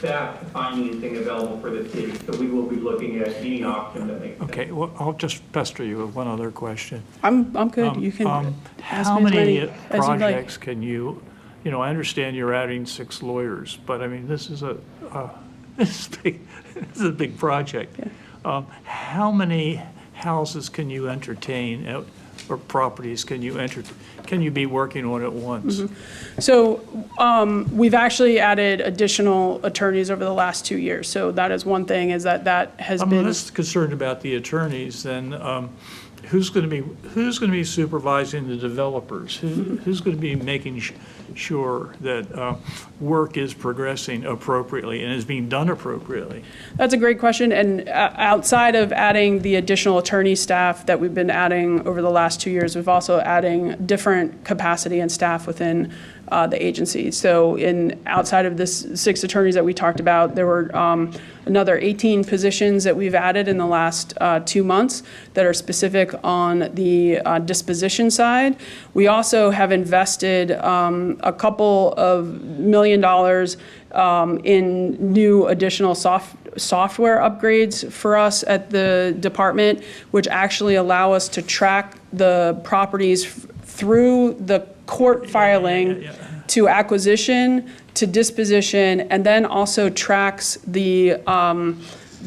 best financing available for the city. So we will be looking at any option that makes sense. Okay, well, I'll just pester you with one other question. I'm good. You can ask How me as many many as you'd like. projects can you, I understand you're adding 6 lawyers, but I mean, this is a big project. How many houses can you entertain, or properties can you be working on at once? So we've actually added additional attorneys over the last 2 years. So that is one thing, is that has I'm been. less concerned about the attorneys than who's going to be supervising the developers? Who's going to be making sure that work is progressing appropriately and is being done appropriately? That's a great question. And outside of adding the additional attorney staff that we've been adding over the last 2 years, we've also adding different capacity and staff within the agency. So outside of this 6 attorneys that we talked about, there were another 18 positions that we've added in the last 2 months that are specific on the disposition side. We also have invested a couple of $1 million in new additional software upgrades for us at the department, which actually allow us to track the properties through the court filing to acquisition, to disposition, and then also tracks the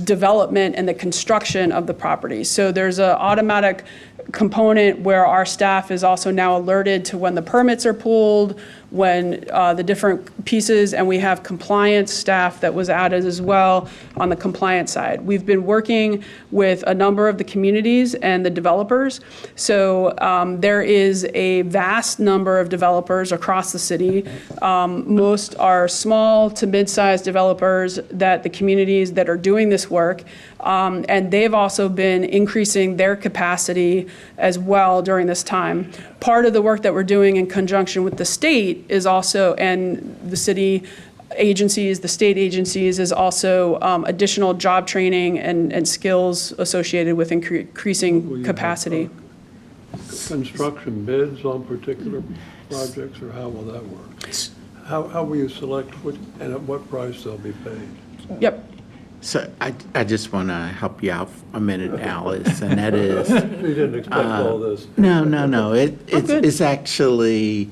development and the construction of the property. So there's an automatic component where our staff is also now alerted to when the permits are pulled, when the different pieces, and we have compliance staff that was added as well on the compliance side. We've been working with a number of the communities and the developers. So there is a vast number of developers across the city. Most are small to mid-sized developers that the communities that are doing this work, and they've also been increasing their capacity as well during this time. Part of the work that we're doing in conjunction with the state is also, and the city agencies, the state agencies, is also additional job training and skills associated with increasing capacity. Construction bids on particular projects, or how will that work? How will you select and at what price they'll be paid? Yep. So I just want to help you out a minute, Alice, and that is, You didn't expect all this. no. good. It's actually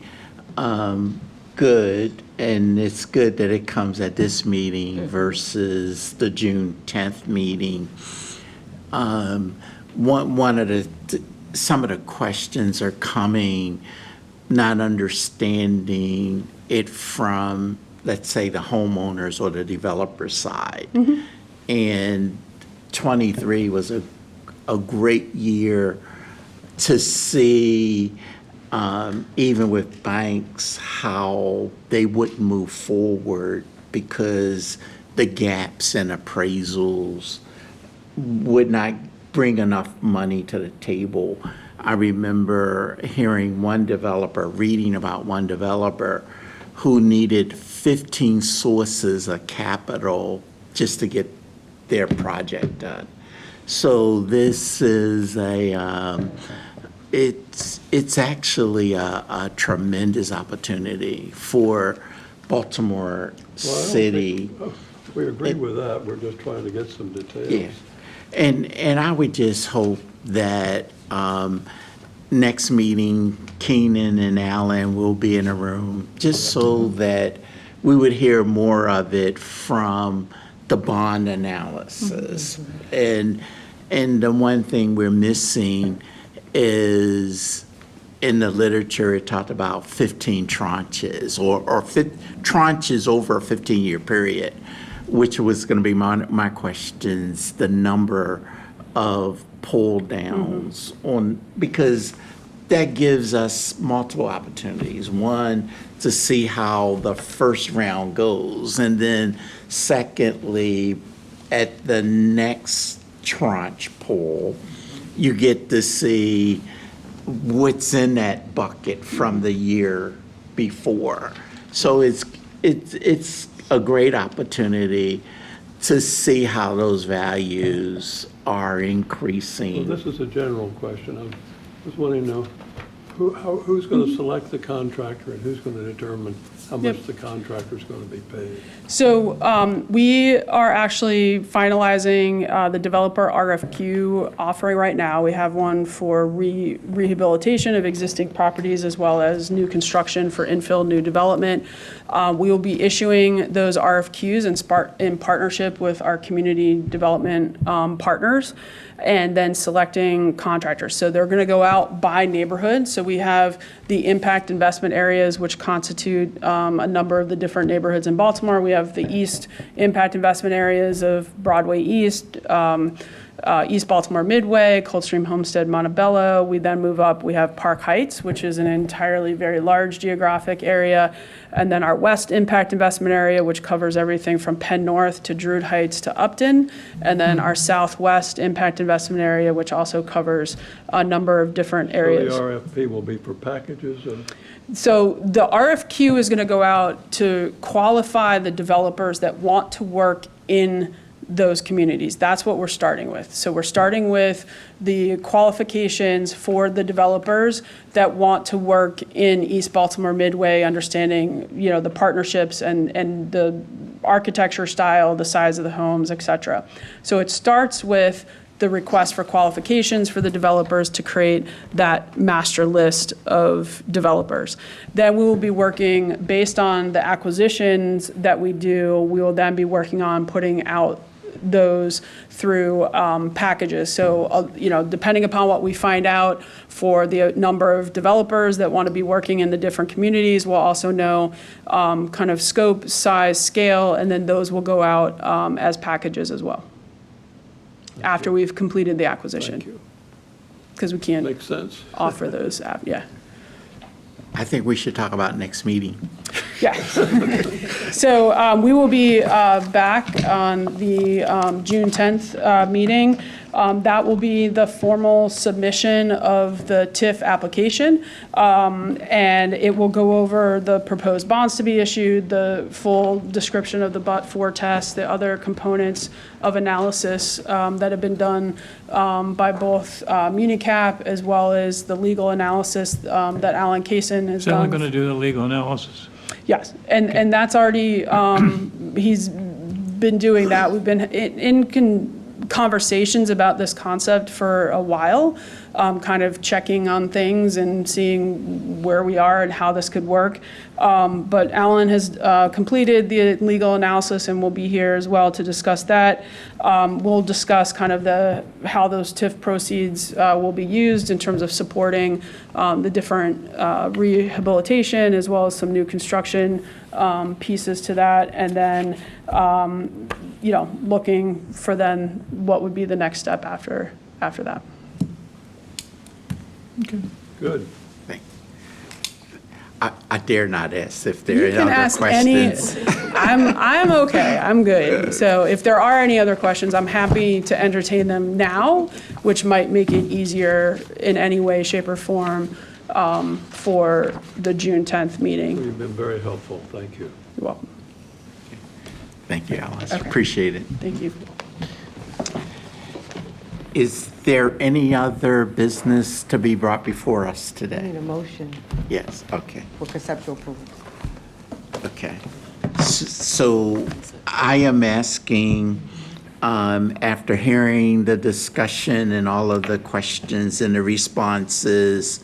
good, and it's good that it comes at this meeting versus the June 10th meeting. Some of the questions are coming, not understanding it from, let's say, the homeowners or the developer side. And '23 was a great year to see, even with banks, how they wouldn't move forward because the gaps in appraisals would not bring enough money to the table. I remember reading about one developer who needed 15 sources of capital just to get their project done. So this is it's actually a tremendous opportunity for Baltimore Well, I don't City. think- We agree with that, we're just trying to get some details. Yeah. And I would just hope that next meeting, Keenan and Alan will be in a room, just so that we would hear more of it from the bond analysis. And the one thing we're missing is, in the literature, it talked about 15 tranches or tranches over a 15-year period, which was going to be my questions, the number of pull downs on, because that gives us multiple opportunities. One, to see how the first round goes, and then secondly, at the next tranche pull, you get to see what's in that bucket from the year before. So it's a great opportunity to see how those values are Well, increasing. this is a general question. I was wanting to know, who's going to select the contractor and who's going to determine how much Yep. the contractor's going to be paid? So we are actually finalizing the developer RFQ offering right now. We have one for rehabilitation of existing properties as well as new construction for infill new development. We will be issuing those RFQs in partnership with our community development partners, and then selecting contractors. So they're going to go out by neighborhood. So we have the impact investment areas, which constitute a number of the different neighborhoods in Baltimore. We have the East impact investment areas of Broadway East, East Baltimore Midway, Coldstream Homestead, Montebello. We then move up, we have Park Heights, which is an entirely very large geographic area. And then our West Impact Investment Area, which covers everything from Penn North to Druid Heights to Upton. And then our Southwest Impact Investment Area, which also covers a number of different areas. So the RFP will be for packages and So the RFQ is going to go out to qualify the developers that want to work in those communities. That's what we're starting with. So we're starting with the qualifications for the developers that want to work in East Baltimore Midway, understanding, the partnerships and the architecture style, the size of the homes, et cetera. So it starts with the request for qualifications for the developers to create that master list of developers. Then we will be working based on the acquisitions that we do. We will then be working on putting out those through packages. So, depending upon what we find out for the number of developers that want to be working in the different communities, we'll also know kind of scope, size, scale, and then those will go out as packages as well after we've completed the acquisition. thank you. Because we can't Makes sense. offer those, yeah. I think we should talk about next meeting. Yeah. So we will be back on the June 10th meeting. That will be the formal submission of the TIF application. And it will go over the proposed bonds to be issued, the full description of the but-for test, the other components of analysis that have been done by both MuniCap as well as the legal analysis that Alan Kaysen has Is Alan done. going to do the legal analysis? Yes, and that's already, he's been doing that. We've been in conversations about this concept for a while, kind of checking on things and seeing where we are and how this could work. But Alan has completed the legal analysis and will be here as well to discuss that. We'll discuss kind of how those TIF proceeds will be used in terms of supporting the different rehabilitation as well as some new construction pieces to that. And then looking for then what would be the next step after that. Good. I dare not ask if there You are can other ask any, questions. I'm okay, I'm good. So if there are any other questions, I'm happy to entertain them now, which might make it easier in any way, shape, or form for the June 10th meeting. You've been very helpful. Thank you. You're welcome. Thank you, Alice. Okay. Appreciate it. Thank you. Is there any other business to be brought before us I today? need a motion Yes, okay, for conceptual approval. okay. So I am asking, after hearing the discussion and all of the questions and the responses,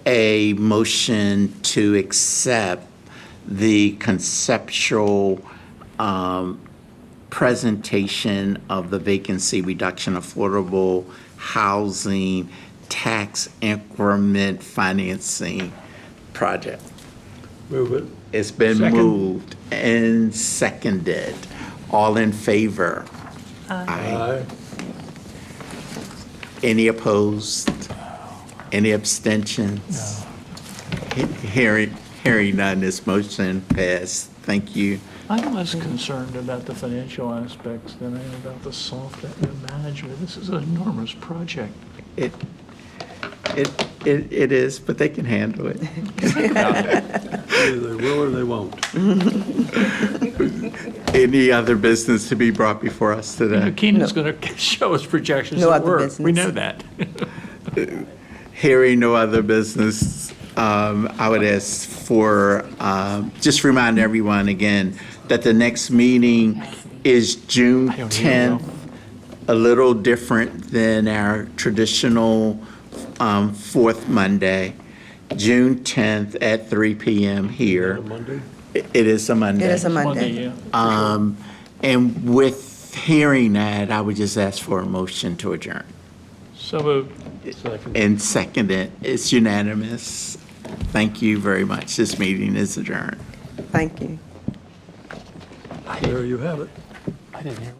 a motion to accept the conceptual presentation of the vacancy reduction affordable housing tax increment financing project. Move it. It's been Second. moved and seconded. All in favor? Aye. Any opposed? Any abstentions? Hearing none, this motion passed. Thank you. I'm less concerned about the financial aspects than I am about the software management. This is an enormous project. It is, but they can handle it. Either they will or they won't. Any other business to be brought before us today? Keenan's going to show us projections No at other work. We business. know that. Hearing no other business, I would ask for, just remind everyone again that the next meeting is June I don't hear well. 10th, a little different than our traditional fourth Monday. June 10th at 3 p.m. here. Monday? It is a Monday. It is a Monday, Monday. yeah. And with hearing that, I would just ask for a motion to adjourn. So moved. Second. And second it, it's unanimous. Thank you very much. This meeting is adjourned. Thank you. There you have it. I didn't hear.